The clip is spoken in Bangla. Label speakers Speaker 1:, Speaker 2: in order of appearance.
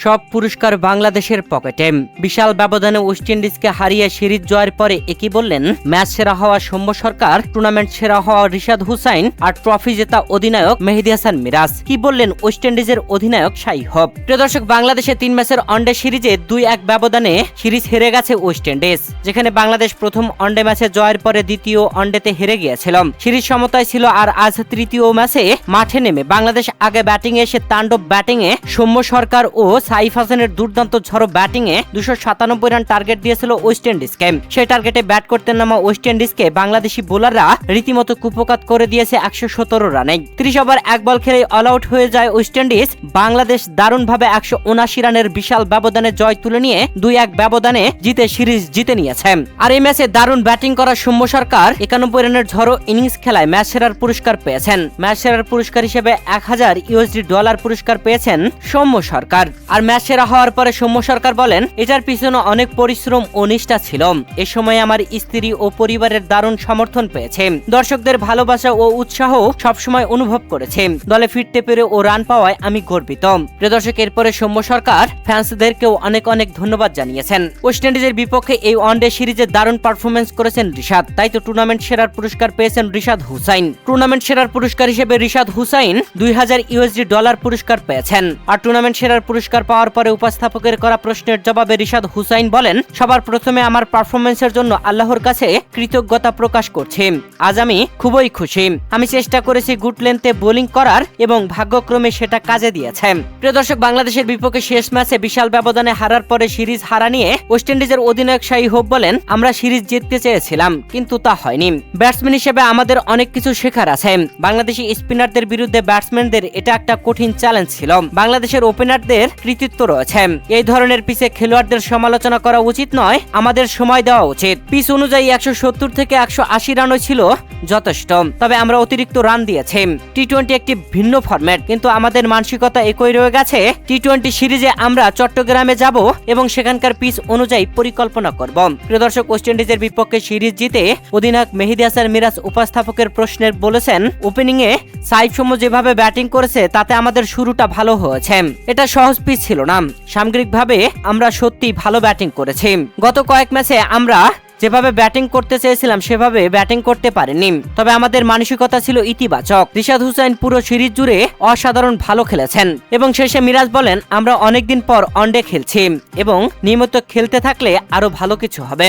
Speaker 1: সব পুরস্কার বাংলাদেশের পকেটে। বিশাল ব্যবধানে ওয়েস্ট ইন্ডিজকে হারিয়ে সিরিজ জয়ের পরে একই বললেন ম্যাচ সেরা হওয়া সৌম্য সরকার, টুর্নামেন্ট সেরা হওয়া রিশাদ হুসাইন আর ট্রফি জেতা অধিনায়ক মেহেদী হাসান মিরাজ। কি বললেন ওয়েস্ট ইন্ডিজের অধিনায়ক শাই হোপ। প্রিয় দর্শক, বাংলাদেশে 3 ম্যাচের ওয়ানডে সিরিজে 2-1 ব্যবধানে সিরিজ হেরে গেছে ওয়েস্ট ইন্ডিজ, যেখানে বাংলাদেশ প্রথম ওয়ানডে ম্যাচে জয়ের পরে দ্বিতীয় ওয়ানডেতে হেরে গিয়েছিল। সিরিজ সমতায় ছিল আর আজ তৃতীয় ম্যাচে মাঠে নেমে বাংলাদেশ আগে ব্যাটিং এ এসে তাণ্ডব ব্যাটিং এ সৌম্য সরকার ও সাইফ হাসানের দুর্দান্ত ঝড়ো ব্যাটিং এ 297 রান টার্গেট দিয়েছিল ওয়েস্ট ইন্ডিজকে। সেই টার্গেটে ব্যাট করতে নামা ওয়েস্ট ইন্ডিজকে বাংলাদেশি বোলাররা রীতিমতো কুপকাত করে দিয়েছে 117 রানে। 30 ওভার 1 বল খেলে অল আউট হয়ে যায় ওয়েস্ট ইন্ডিজ। বাংলাদেশ দারুণভাবে 179 রানের বিশাল ব্যবধানে জয় তুলে নিয়ে 2-1 ব্যবধানে জিতে সিরিজ জিতে নিয়েছে। আর এই ম্যাচে দারুণ ব্যাটিং করা সৌম্য সরকার 91 রানের ঝড়ো ইনিংস খেলায় ম্যাচ সেরার পুরস্কার পেয়েছেন। ম্যাচ সেরার পুরস্কার হিসেবে $1000 পুরস্কার পেয়েছেন সৌম্য সরকার। আর ম্যাচ সেরা হওয়ার পরে সৌম্য সরকার বলেন, এটার পিছনে অনেক পরিশ্রম ও নিষ্ঠা ছিল। এ সময় আমার স্ত্রী ও পরিবারের দারুণ সমর্থন পেয়েছে। দর্শকদের ভালোবাসা ও উৎসাহ সবসময় অনুভব করেছে। দলে ফিরতে পেরে ও রান পাওয়ায় আমি গর্বিত। প্রিয় দর্শক, এরপরে সৌম্য সরকার ফ্যান্সদেরকেও অনেক অনেক ধন্যবাদ জানিয়েছেন। ওয়েস্ট ইন্ডিজের বিপক্ষে এই ওয়ানডে সিরিজে দারুণ পারফরমেন্স করেছেন রিশাদ, তাই তো টুর্নামেন্ট সেরার পুরস্কার পেয়েছেন রিশাদ হুসাইন। টুর্নামেন্ট সেরার পুরস্কার হিসেবে রিশাদ হুসাইন $2000 পুরস্কার পেয়েছেন। আর টুর্নামেন্ট সেরার পুরস্কার পাওয়ার পরে উপস্থাপকের করা প্রশ্নের জবাবে রিশাদ হুসাইন বলেন, সবার প্রথমে আমার পারফরমেন্সের জন্য আল্লাহর কাছে কৃতজ্ঞতা প্রকাশ করছি। আজ আমি খুবই খুশি। আমি চেষ্টা করেছি গুড লেন্থে বোলিং করার এবং ভাগ্যক্রমে সেটা কাজে দিয়েছে। প্রিয় দর্শক, বাংলাদেশের বিপক্ষে শেষ ম্যাচে বিশাল ব্যবধানে হারার পরে সিরিজ হারা নিয়ে ওয়েস্ট ইন্ডিজের অধিনায়ক শাই হোপ বলেন, আমরা সিরিজ জিততে চেয়েছিলাম কিন্তু তা হয়নি। ব্যাটসম্যান হিসেবে আমাদের অনেক কিছু শেখার আছে। বাংলাদেশি স্পিনারদের বিরুদ্ধে ব্যাটসম্যানদের এটা একটা কঠিন চ্যালেঞ্জ ছিল। বাংলাদেশের ওপেনারদের কৃতিত্ব রয়েছে। এই ধরনের পিচে খেলোয়াড়দের সমালোচনা করা উচিত নয়, আমাদের সময় দেওয়া উচিত। পিচ অনুযায়ী 170 থেকে 180 রানই ছিল যথেষ্ট, তবে আমরা অতিরিক্ত রান দিয়েছি। টি-20 একটি ভিন্ন ফরম্যাট, কিন্তু আমাদের মানসিকতা একই রয়ে গেছে। টি-20 সিরিজে আমরা চট্টগ্রামে যাব এবং সেখানকার পিচ অনুযায়ী পরিকল্পনা করব। প্রিয় দর্শক, ওয়েস্ট ইন্ডিজের বিপক্ষে সিরিজ জিতে অধিনায়ক মেহেদী হাসান মিরাজ উপস্থাপকের প্রশ্নের বলেছেন, ওপেনিং এ সাইফ সৌম্য যেভাবে ব্যাটিং করেছে তাতে আমাদের শুরুটা ভালো হয়েছে। এটা সহজ পিচ ছিল না। সামগ্রিকভাবে আমরা সত্যি ভালো ব্যাটিং করেছি। গত কয়েক ম্যাচে আমরা যেভাবে ব্যাটিং করতে চেয়েছিলাম সেভাবে ব্যাটিং করতে পারেনি, তবে আমাদের মানসিকতা ছিল ইতিবাচক। রিশাদ হুসাইন পুরো সিরিজ জুড়ে অসাধারণ ভালো খেলেছেন। এবং শেষে মিরাজ বলেন, আমরা অনেকদিন পর ওয়ানডে খেলছি এবং নিয়মিত খেলতে থাকলে আরো ভালো কিছু হবে।